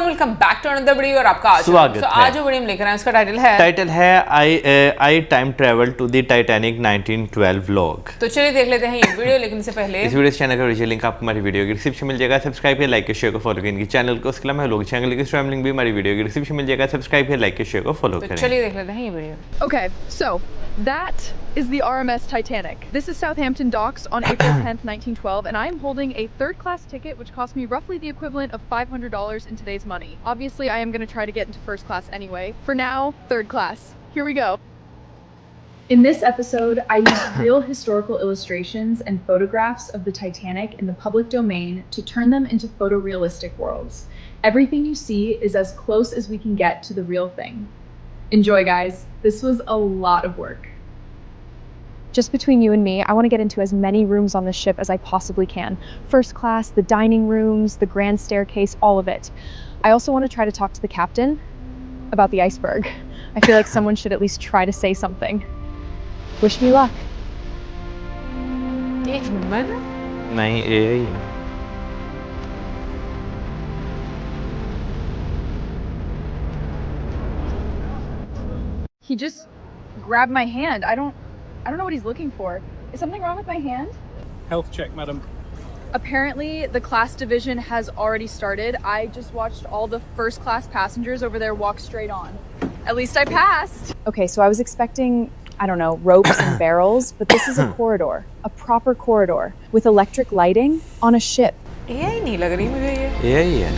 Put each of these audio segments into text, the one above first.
Everyone welcome back to another video और आपका स्वागत है। आज जो वीडियो हम लेकर आए हैं उसका टाइटल है I time travel to the Titanic 1912 vlog. तो चलिए देख लेते हैं ये वीडियो, लेकिन इससे पहले इस वीडियो चैनल का ओरिजिनल लिंक आपको हमारी वीडियो की डिस्क्रिप्शन मिल जाएगा। सब्सक्राइब किया, लाइक किया, शेयर को फॉलो करें इनकी चैनल को। उसके अलावा लोग चैनल के स्ट्रीम लिंक भी हमारी वीडियो की डिस्क्रिप्शन मिल जाएगा। सब्सक्राइब किया, लाइक किया, शेयर को फॉलो करें। चलिए देख लेते हैं ये video. Okay, so that is the RMS Titanic. This is Southampton docks on April 10th, 1912, and I am holding a third-class ticket which cost me roughly the equivalent of $500 in today's money. Obviously, I am going to try to get into first class anyway. For now, third class. Here we go. In this episode, I used real historical illustrations and photographs of the Titanic in the public domain to turn them into photorealistic worlds. Everything you see is as close as we can get to the real thing. Enjoy, guys. This was a lot of work. Just between you and me, I want to get into as many rooms on the ship as I possibly can. First class, the dining rooms, the grand staircase, all of it. I also want to try to talk to the captain about the iceberg. I feel like someone should at least try to say something. Wish me luck. ये human नहीं AI He just grabbed my hand. I don't know what he's looking for. Is something wrong with my hand? Health check, madam. Apparently, the class division has already started. I just watched all the first class passengers over there walk straight on. At least I passed. Okay, so I was expecting, I don't know, ropes and barrels, but this is a corridor, a proper corridor with electric lighting on a ship. AI नहीं लग रही मुझे ये। AI है।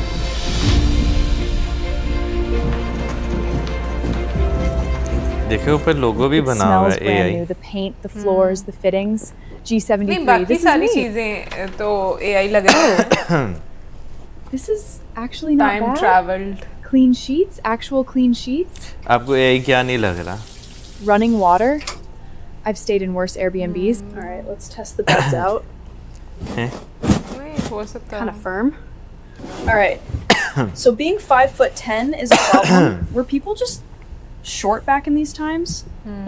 देखो ऊपर लोगो भी It बना हुआ smells है brand AI। new. The paint, the floors, the fittings. G73. नहीं बाकी This is सारी me. चीजें तो AI लग रही है। This is actually not time bad. Travelled Clean sheets, actual clean sheets. आपको AI क्या नहीं लग रहा? Running water. I've stayed in worse Airbnbs. All right, let's test the beds out. हैं? नहीं हो सकता Kind of firm. All right. So being 5'10" is a problem. Were people just short back in these times?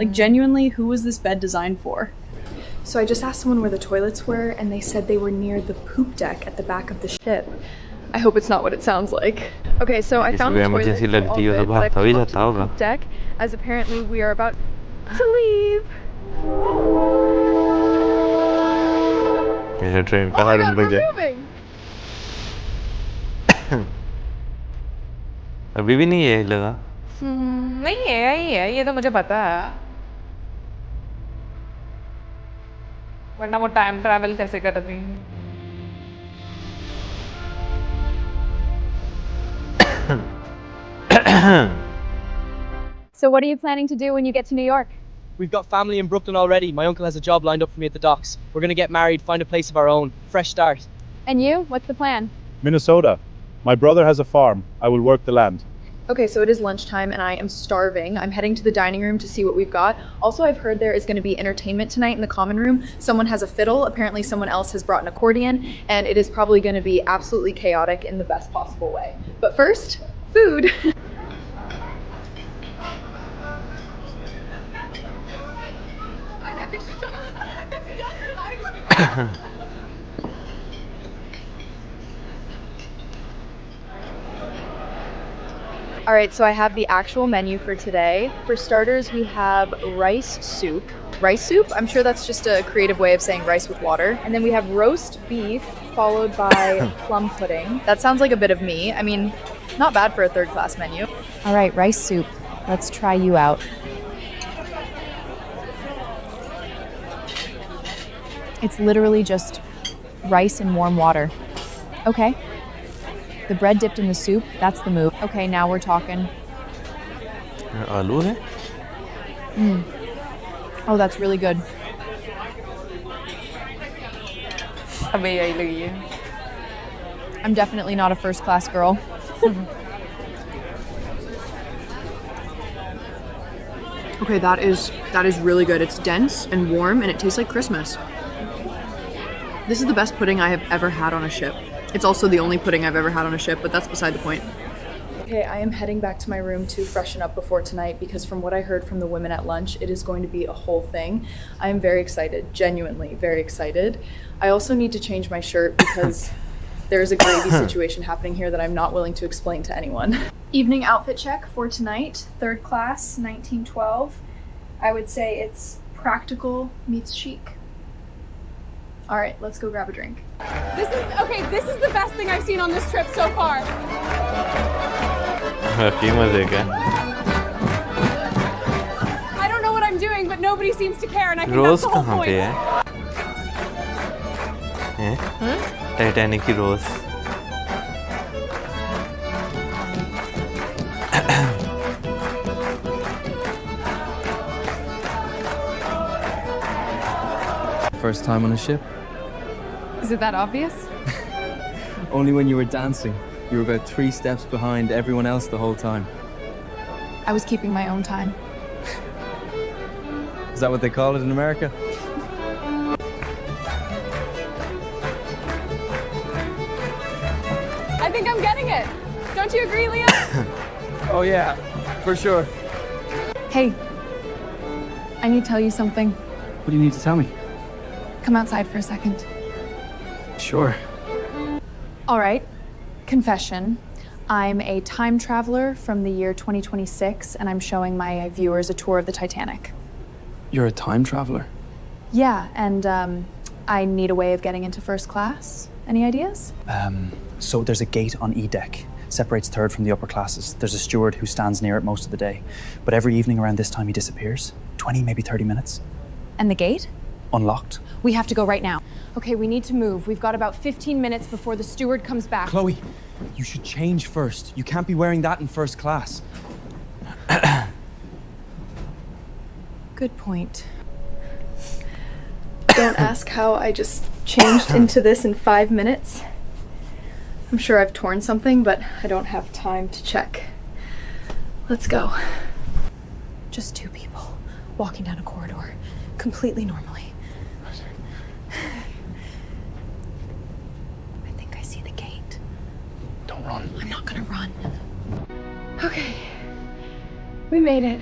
Like genuinely, who was this bed designed for? So I just asked someone where the toilets were, and they said they were near the poop deck at the back of the ship. I hope it's not what it sounds like. Okay, so I found the इसमें toilet. emergency लगती हो तो but I भागता ही pulled जाता up to the होगा। poop deck, as apparently we are about to leave. जैसे train Oh का my horn God, बज we're जाए। moving. अभी भी नहीं है लगा। नहीं AI ही है, ये तो मुझे पता है। वरना वो टाइम ट्रैवल कैसे कर रही है? So what are you planning to do when you get to New York? We've got family in Brooklyn already. My uncle has a job lined up for me at the docks. We're gonna get married, find a place of our own. Fresh start. And you? What's the plan? Minnesota. My brother has a farm. I will work the land. Okay, so it is lunchtime and I am starving. I'm heading to the dining room to see what we've got. Also, I've heard there is going to be entertainment tonight in the common room. Someone has a fiddle. Apparently, someone else has brought an accordion, and it is probably going to be absolutely chaotic in the best possible way. But first, food. All right, so I have the actual menu for today. For starters, we have rice soup. Rice soup? I'm sure that's just a creative way of saying rice with water. And then we have roast beef, followed by plum pudding. That sounds like a bit of me. I mean, not bad for a third class menu. All right, rice soup. Let's try you out. It's literally just rice and warm water. Okay. The bread dipped in the soup, that's the move. Okay, now we're talking. आलू है? Oh, that's really good. अब AI लगी है। I'm definitely not a first class girl. Okay, that is really good. It's dense and warm and it tastes like Christmas. This is the best pudding I have ever had on a ship. It's also the only pudding I've ever had on a ship, but that's beside the point. Okay, I am heading back to my room to freshen up before tonight because from what I heard from the women at lunch, it is going to be a whole thing. I am very excited, genuinely very excited. I also need to change my shirt because There's a gravy situation happening here that I'm not willing to explain to anyone. Evening outfit check for tonight, 3rd class, 1912. I would say it's practical meets chic. All right, let's go grab a drink. This is the best thing I've seen on this trip so far. वाकई मजे का I don't know what I'm doing, but nobody seems to care, and I think rose that's the whole कहाँ point. पे है Titanic की रोज First time on a ship? Is it that obvious? Only when you were dancing. You were about 3 steps behind everyone else the whole time. I was keeping my own time. Is that what they call it in America? I think I'm getting it. Don't you agree, Liam? Oh yeah, for sure. Hey, I need to tell you something. What do you need to tell me? Come outside for a second. Sure. All right, confession. I'm a time traveler from the year 2026, and I'm showing my viewers a tour of the Titanic. You're a time traveler? Yeah, and I need a way of getting into 1st class. Any ideas? So there's a gate on E deck, separates 3rd from the upper classes. There's a steward who stands near it most of the day, but every evening around this time he disappears. 20, maybe 30 minutes. And the gate? Unlocked. We have to go right now. Okay, we need to move. We've got about 15 minutes before the steward comes back. Chloe, you should change first. You can't be wearing that in 1st class. Good point. Don't ask how I just changed into this in 5 minutes. I'm sure I've torn something, but I don't have time to check. Let's go. Just 2 people walking down a corridor, completely normally. I think I see the gate. Don't run. I'm not gonna run. Okay, we made it.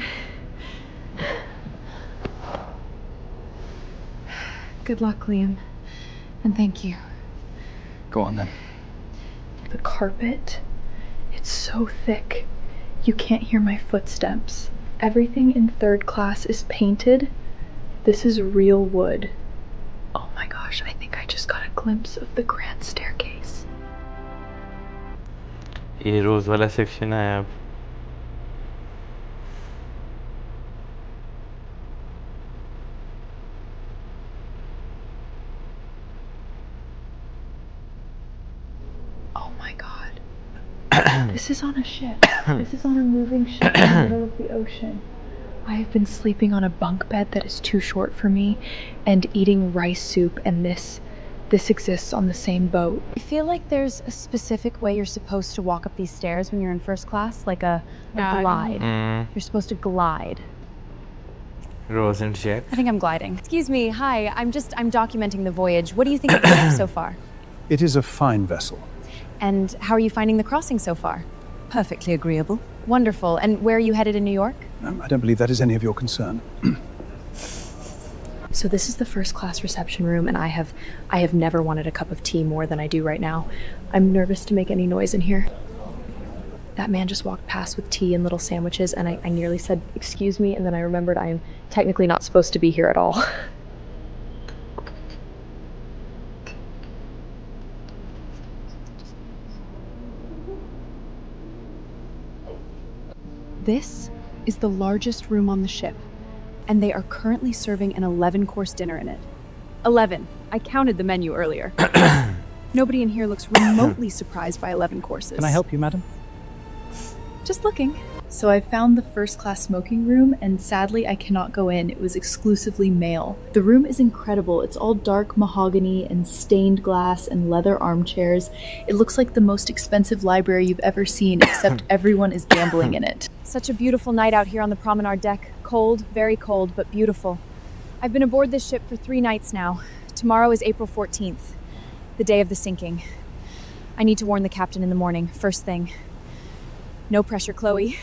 Good luck, Liam, and thank you. Go on then. The carpet, it's so thick. You can't hear my footsteps. Everything in 3rd class is painted. This is real wood. Oh my gosh, I think I just got a glimpse of the grand staircase. ये रोज वाला section आया अब Oh my god. This is on a ship. This is on a moving ship in the middle of the ocean. I have been sleeping on a bunk bed that is too short for me and eating rice soup, and this exists on the same boat. I feel like there's a specific way you're supposed to walk up these stairs when you're in 1st class, like a glide. You're supposed to glide. Rose and Jack I think I'm gliding. Excuse me, hi, I'm documenting the voyage. What do you think of the ship so far? It is a fine vessel. And how are you finding the crossing so far? Perfectly agreeable. Wonderful. And where are you headed in New York? I don't believe that is any of your concern. So this is the 1st class reception room, and I have never wanted a cup of tea more than I do right now. I'm nervous to make any noise in here. That man just walked past with tea and little sandwiches, and I nearly said, "Excuse me," and then I remembered I am technically not supposed to be here at all. This is the largest room on the ship, and they are currently serving an 11-course dinner in it. 11. I counted the menu earlier. Nobody in here looks remotely surprised by 11 courses. Can I help you, madam? Just looking. So I found the 1st class smoking room, and sadly I cannot go in. It was exclusively male. The room is incredible. It's all dark mahogany and stained glass and leather armchairs. It looks like the most expensive library you've ever seen, except everyone is gambling in it. Such a beautiful night out here on the promenade deck. Cold, very cold, but beautiful. I've been aboard this ship for 3 nights now. Tomorrow is April 14th, the day of the sinking. I need to warn the captain in the morning, first thing. No pressure, Chloe.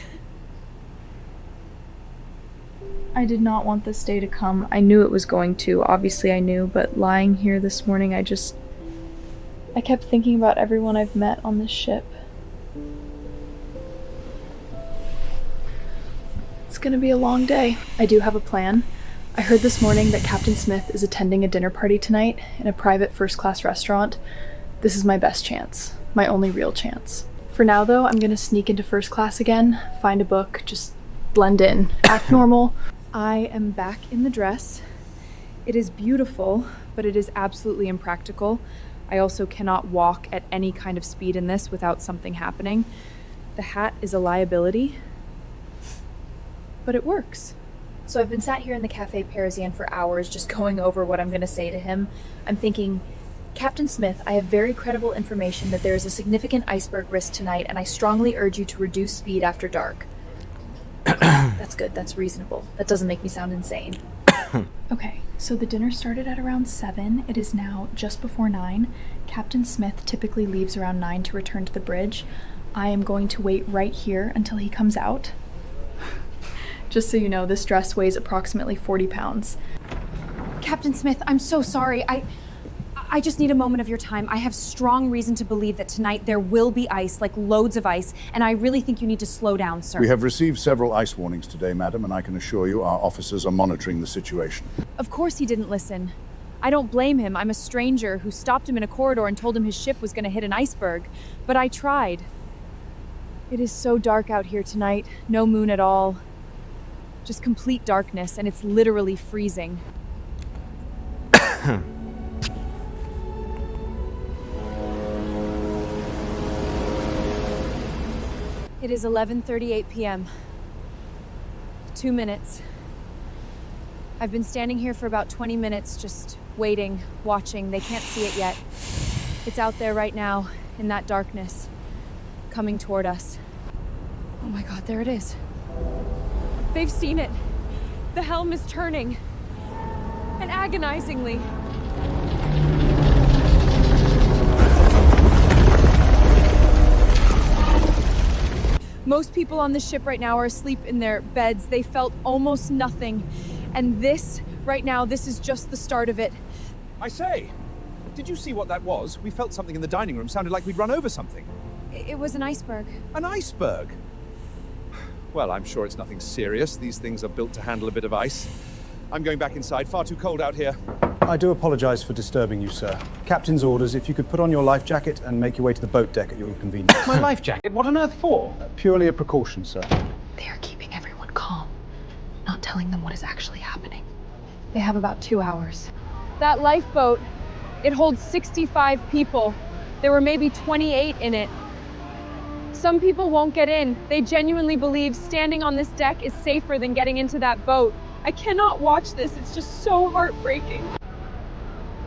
I did not want this day to come. I knew it was going to. Obviously I knew, but lying here this morning, I kept thinking about everyone I've met on this ship. It's gonna be a long day. I do have a plan. I heard this morning that Captain Smith is attending a dinner party tonight in a private first-class restaurant. This is my best chance. My only real chance. For now, though, I'm gonna sneak into first class again, find a book, just blend in, act normal. I am back in the dress. It is beautiful, but it is absolutely impractical. I also cannot walk at any kind of speed in this without something happening. The hat is a liability, but it works. So I've been sat here in the Cafe Parisien for hours just going over what I'm going to say to him. I'm thinking, Captain Smith, I have very credible information that there is a significant iceberg risk tonight, and I strongly urge you to reduce speed after dark. That's good, that's reasonable. That doesn't make me sound insane. Okay, so the dinner started at around 7. It is now just before 9. Captain Smith typically leaves around 9 to return to the bridge. I am going to wait right here until he comes out. Just so you know, this dress weighs approximately 40 pounds. Captain Smith, I'm so sorry. I just need a moment of your time. I have strong reason to believe that tonight there will be ice, like loads of ice, and I really think you need to slow down, sir. We have received several ice warnings today, madam, and I can assure you our officers are monitoring the situation. Of course he didn't listen. I don't blame him. I'm a stranger who stopped him in a corridor and told him his ship was going to hit an iceberg. But I tried. It is so dark out here tonight. No moon at all. Just complete darkness, and it's literally freezing. It is 11:38 p.m. 2 minutes. I've been standing here for about 20 minutes, just waiting, watching. They can't see it yet. It's out there right now, in that darkness, coming toward us. Oh my God, there it is. They've seen it. The helm is turning. And agonizingly. Most people on the ship right now are asleep in their beds. They felt almost nothing. And this, right now, this is just the start of it. I say, did you see what that was? We felt something in the dining room. Sounded like we'd run over something. It was an iceberg. An iceberg? Well, I'm sure it's nothing serious. These things are built to handle a bit of ice. I'm going back inside. Far too cold out here. I do apologize for disturbing you, sir. Captain's orders, if you could put on your life jacket and make your way to the boat deck at your convenience. My life jacket? What on earth for? Purely a precaution, sir. They are keeping everyone calm, not telling them what is actually happening. They have about 2 hours. That lifeboat, it holds 65 people. There were maybe 28 in it. Some people won't get in. They genuinely believe standing on this deck is safer than getting into that boat. I cannot watch this. It's just so heartbreaking.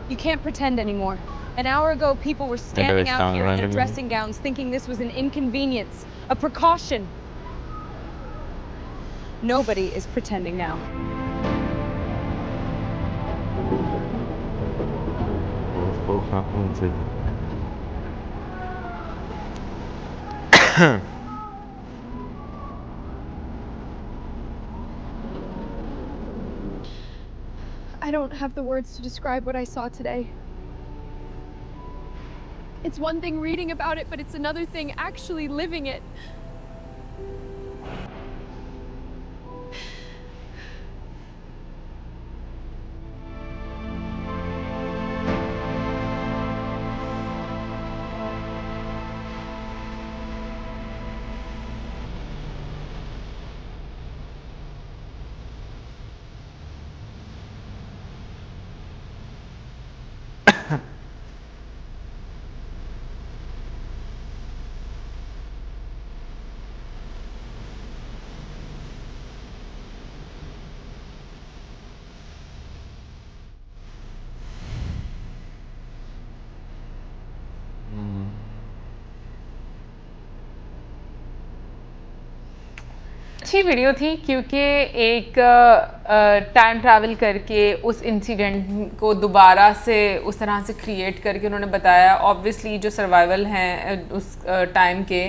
You can't pretend anymore. An hour ago, people were standing out here in their dressing gowns thinking this was an inconvenience, a precaution. Nobody is pretending now. I don't have the words to describe what I saw today. It's one thing reading about it, but it's another thing actually living it. अच्छी video थी क्योंकि एक time travel करके उस incident को दोबारा से उस तरह से क्रिएट करके उन्होंने बताया। ऑब्वियसली जो सर्वाइवल हैं उस टाइम के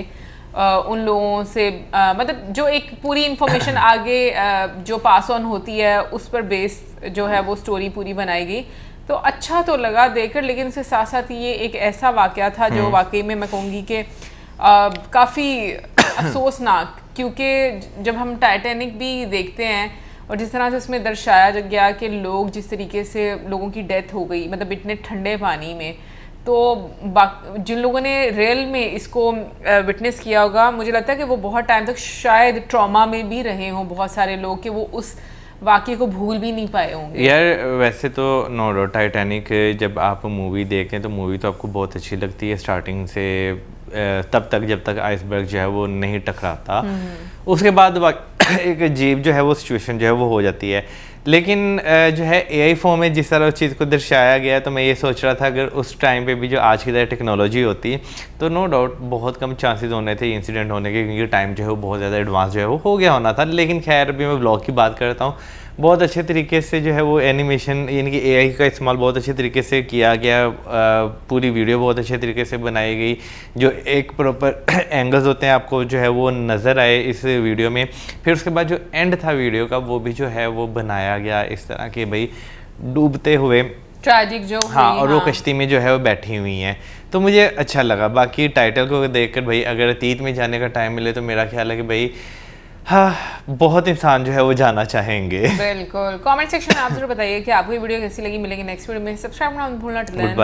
उन लोगों से मतलब जो एक पूरी इंफॉर्मेशन आगे जो पास ऑन होती है उस पर बेस जो है वो स्टोरी पूरी बनाई गई। तो अच्छा तो लगा देखकर, लेकिन उसके साथ साथ ये एक ऐसा वाकया था जो वाकई में मैं कहूँगी कि काफ़ी अफसोसनाक, क्योंकि जब हम टाइटैनिक भी देखते हैं और जिस तरह से उसमें दर्शाया गया कि लोग जिस तरीके से लोगों की डेथ हो गई, मतलब इतने ठंडे पानी में, तो जिन लोगों ने रियल में इसको विटनेस किया होगा, मुझे लगता है कि वो बहुत टाइम तक शायद ट्रॉमा में भी रहे हों बहुत सारे लोग, कि वो उस वाकये को भूल भी नहीं पाए होंगे। यार वैसे तो नो डाउट टाइटैनिक जब आप मूवी देखते हैं तो मूवी तो आपको बहुत अच्छी लगती है स्टार्टिंग से तब तक जब तक आइसबर्ग जो है वो नहीं टकराता, उसके बाद एक अजीब जो है वो सिचुएशन जो है वो हो जाती है। लेकिन जो है एआई फॉर्म में जिस तरह उस चीज़ को दर्शाया गया, तो मैं ये सोच रहा था अगर उस टाइम पे भी जो आज की तरह टेक्नोलॉजी होती तो नो डाउट बहुत कम चांसेस होने थे इंसिडेंट होने के, क्योंकि टाइम जो है वो बहुत ज़्यादा एडवांस जो है वो हो गया होना था। लेकिन खैर अभी मैं ब्लॉग की बात करता हूँ, बहुत अच्छे तरीके से जो है वो एनिमेशन यानी कि एआई का इस्तेमाल बहुत अच्छे तरीके से किया गया, पूरी वीडियो बहुत अच्छे तरीके से बनाई गई, जो एक प्रॉपर एंगल्स होते हैं आपको जो है वो नज़र आए इस वीडियो में। फिर उसके बाद जो एंड था वीडियो का वो भी जो है वो बनाया गया इस तरह के भाई डूबते हुए ट्रैजिक जो हाँ, और वो कश्ती में जो है वो बैठी हुई हैं, तो मुझे अच्छा लगा। बाकी टाइटल को देखकर भाई अगर अतीत में जाने का टाइम मिले तो मेरा ख्याल है कि भाई हाँ बहुत इंसान जो है वो जाना चाहेंगे। बिल्कुल, कमेंट सेक्शन में आप जरूर बताइए कि आपको ये वीडियो कैसी लगी। मिलेंगे नेक्स्ट वीडियो में, सब्सक्राइब करना मत भूलना। Good bye.